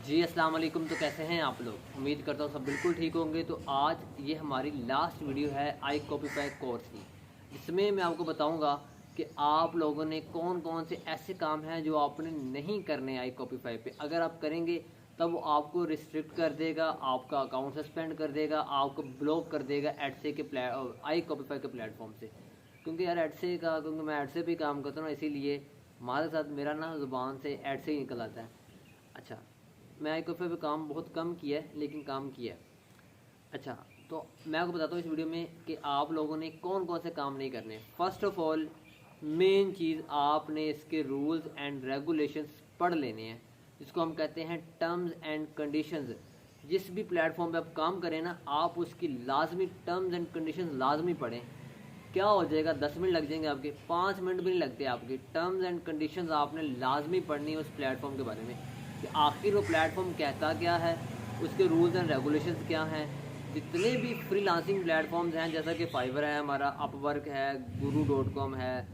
जी अस्सलाम वालेकुम। तो कैसे हैं आप लोग? उम्मीद करता हूँ सब बिल्कुल ठीक होंगे। तो आज ये हमारी लास्ट वीडियो है आई कॉपीफाई कोर्स की, जिसमें मैं आपको बताऊंगा कि आप लोगों ने कौन कौन से ऐसे काम हैं जो आपने नहीं करने आई कॉपीफाई पे। अगर आप करेंगे तब वो आपको रिस्ट्रिक्ट कर देगा, आपका अकाउंट सस्पेंड कर देगा, आपको ब्लॉक कर देगा एडसे के आई कॉपीफाई के प्लेटफॉर्म से। क्योंकि यार एडसे का, क्योंकि मैं एडसे भी काम करता हूँ ना, इसीलिए हमारे साथ मेरा ना ज़ुबान से एडसे ही निकल आता है। अच्छा, मैं आई पे काम बहुत कम किया है, लेकिन काम किया है। अच्छा, तो मैं आपको बताता हूँ इस वीडियो में कि आप लोगों ने कौन कौन से काम नहीं करने। फर्स्ट ऑफ ऑल, मेन चीज़ आपने इसके रूल्स एंड रेगुलेशंस पढ़ लेने हैं, जिसको हम कहते हैं टर्म्स एंड कंडीशंस। जिस भी प्लेटफॉर्म पे आप काम करें ना, आप उसकी लाजमी टर्म्स एंड कंडीशंस लाजमी पढ़ें। क्या हो जाएगा, 10 मिनट लग जाएंगे आपके, 5 मिनट भी नहीं लगते आपके। टर्म्स एंड कंडीशंस आपने लाजमी पढ़नी है उस प्लेटफॉर्म के बारे में, कि आखिर वो प्लेटफॉर्म कहता क्या है, उसके रूल्स एंड रेगुलेशंस क्या हैं। जितने भी फ्रीलांसिंग प्लेटफॉर्म्स हैं, जैसा कि फाइवर है हमारा, अपवर्क है, guru.com है,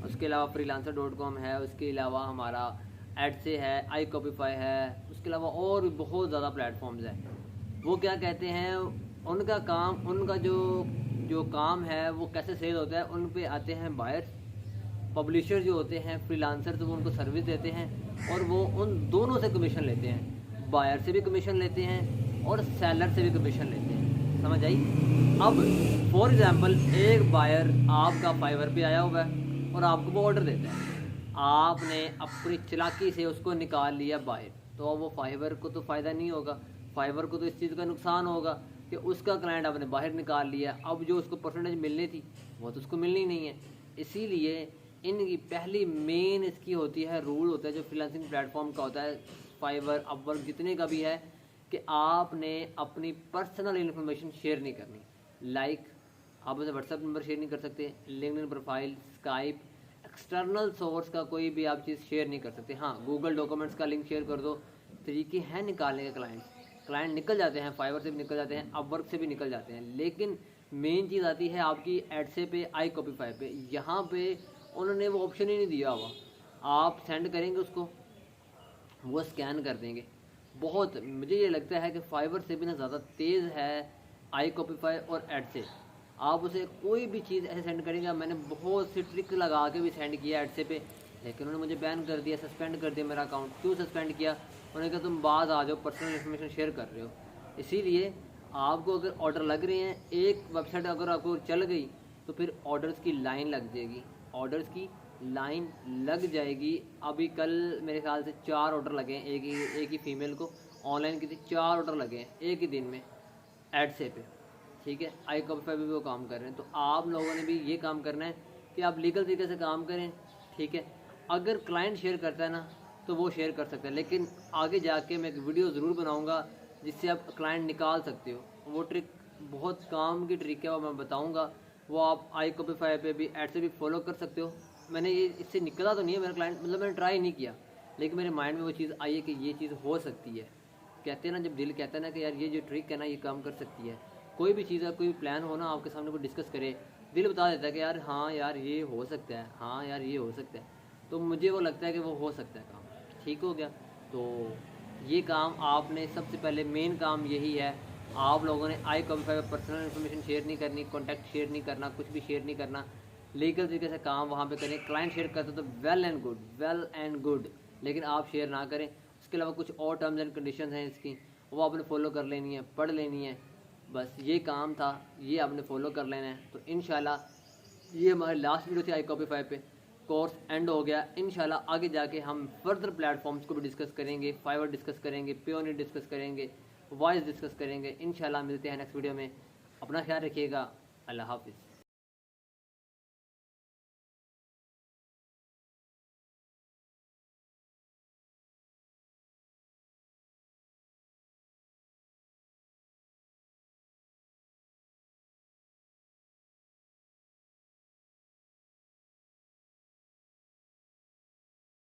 उसके अलावा freelancer.com है, उसके अलावा हमारा एडसे है, आई कॉपीफाई है, उसके अलावा और भी बहुत ज़्यादा प्लेटफॉर्म्स हैं। वो क्या कहते हैं, उनका काम, उनका जो जो काम है वो कैसे सेल होता है, उन पे आते हैं बायर्स। पब्लिशर जो होते हैं, फ्रीलांसर, तो वो उनको सर्विस देते हैं और वो उन दोनों से कमीशन लेते हैं। बायर से भी कमीशन लेते हैं और सेलर से भी कमीशन लेते हैं। समझ आई? अब फॉर एग्जांपल, एक बायर आपका फाइवर पे आया हुआ है और आपको वो ऑर्डर देता है। आपने अपनी चालाकी से उसको निकाल लिया बाहर, तो वो फाइवर को तो फ़ायदा नहीं होगा, फाइवर को तो इस चीज़ का नुकसान होगा कि उसका क्लाइंट आपने बाहर निकाल लिया। अब जो उसको परसेंटेज मिलनी थी वो तो उसको मिलनी नहीं है। इसीलिए इनकी पहली मेन इसकी होती है, रूल होता है जो फ्रीलांसिंग प्लेटफॉर्म का होता है, फाइवर, अपवर्क, जितने का भी है, कि आपने अपनी पर्सनल इन्फॉर्मेशन शेयर नहीं करनी। लाइक, आप उसे व्हाट्सएप नंबर शेयर नहीं कर सकते, LinkedIn profile, Skype, external source का कोई भी आप चीज़ शेयर नहीं कर सकते। हाँ, गूगल डॉक्यूमेंट्स का लिंक शेयर कर दो। तरीके हैं निकालने के, क्लाइंट निकल जाते हैं, फाइवर से भी निकल जाते हैं, अपवर्क से भी निकल जाते हैं। लेकिन मेन चीज़ आती है आपकी एडसे पे, आई कॉपीफाई पे। यहाँ पे उन्होंने वो ऑप्शन ही नहीं दिया हुआ। आप सेंड करेंगे उसको, वो स्कैन कर देंगे। बहुत, मुझे ये लगता है कि फाइवर से भी ना ज़्यादा तेज़ है आई कॉपीफाई और एड से। आप उसे कोई भी चीज़ ऐसे सेंड करेंगे, मैंने बहुत सी ट्रिक लगा के भी सेंड किया एड से पे, लेकिन उन्होंने मुझे बैन कर दिया, सस्पेंड कर दिया मेरा अकाउंट। क्यों सस्पेंड किया? उन्होंने कहा तुम बाज आ जाओ, पर्सनल इन्फॉर्मेशन शेयर कर रहे हो। इसीलिए आपको अगर ऑर्डर लग रहे हैं, एक वेबसाइट अगर आपको चल गई तो फिर ऑर्डर्स की लाइन लग जाएगी, ऑर्डर्स की लाइन लग जाएगी। अभी कल मेरे ख्याल से 4 ऑर्डर लगे हैं, एक ही फीमेल को ऑनलाइन की थी, 4 ऑर्डर लगे हैं एक ही दिन में एडसे पे। ठीक है, आई कॉपीफाई भी वो काम कर रहे हैं। तो आप लोगों ने भी ये काम करना है कि आप लीगल तरीके से काम करें। ठीक है, अगर क्लाइंट शेयर करता है ना तो वो शेयर कर सकते हैं, लेकिन आगे जाके मैं एक वीडियो ज़रूर बनाऊंगा जिससे आप क्लाइंट निकाल सकते हो। वो ट्रिक बहुत काम की ट्रिक है, वो मैं बताऊंगा। वो आप आई कॉपीफाई पे भी, एड से भी फॉलो कर सकते हो। मैंने ये इससे निकला तो नहीं है मेरा क्लाइंट, मतलब मैंने ट्राई नहीं किया, लेकिन मेरे माइंड में वो चीज़ आई है कि ये चीज़ हो सकती है। कहते हैं ना, जब दिल कहता है ना कि यार ये जो ट्रिक है ना ये काम कर सकती है। कोई भी चीज़ है, कोई प्लान हो ना आपके सामने, कोई डिस्कस करे, दिल बता देता है कि यार हाँ यार ये हो सकता है, हाँ यार ये हो सकता है। तो मुझे वो लगता है कि वो हो सकता है काम। ठीक हो गया? तो ये काम आपने सबसे पहले, मेन काम यही है। आप लोगों ने आई कॉपीफाई पर पर्सनल इन्फॉर्मेशन शेयर नहीं करनी, कॉन्टैक्ट शेयर नहीं करना, कुछ भी शेयर नहीं करना। लीगल तरीके से काम वहाँ पे करें। क्लाइंट शेयर करते तो well and good, well and good, लेकिन आप शेयर ना करें। उसके अलावा कुछ और टर्म्स एंड कंडीशंस हैं इसकी, वो आपने फॉलो कर लेनी है, पढ़ लेनी है। बस ये काम था, ये आपने फॉलो कर लेना है। तो इंशाल्लाह ये हमारी लास्ट वीडियो थी आई कॉपीफाई पे। कोर्स एंड हो गया। इंशाल्लाह आगे जाके हम फर्दर प्लेटफॉर्म्स को भी डिस्कस करेंगे, फाइवर डिस्कस करेंगे, पेयोनियर डिस्कस करेंगे, वॉइस डिस्कस करेंगे। इंशाल्लाह मिलते हैं नेक्स्ट वीडियो में। अपना ख्याल रखिएगा। अल्लाह हाफिज़।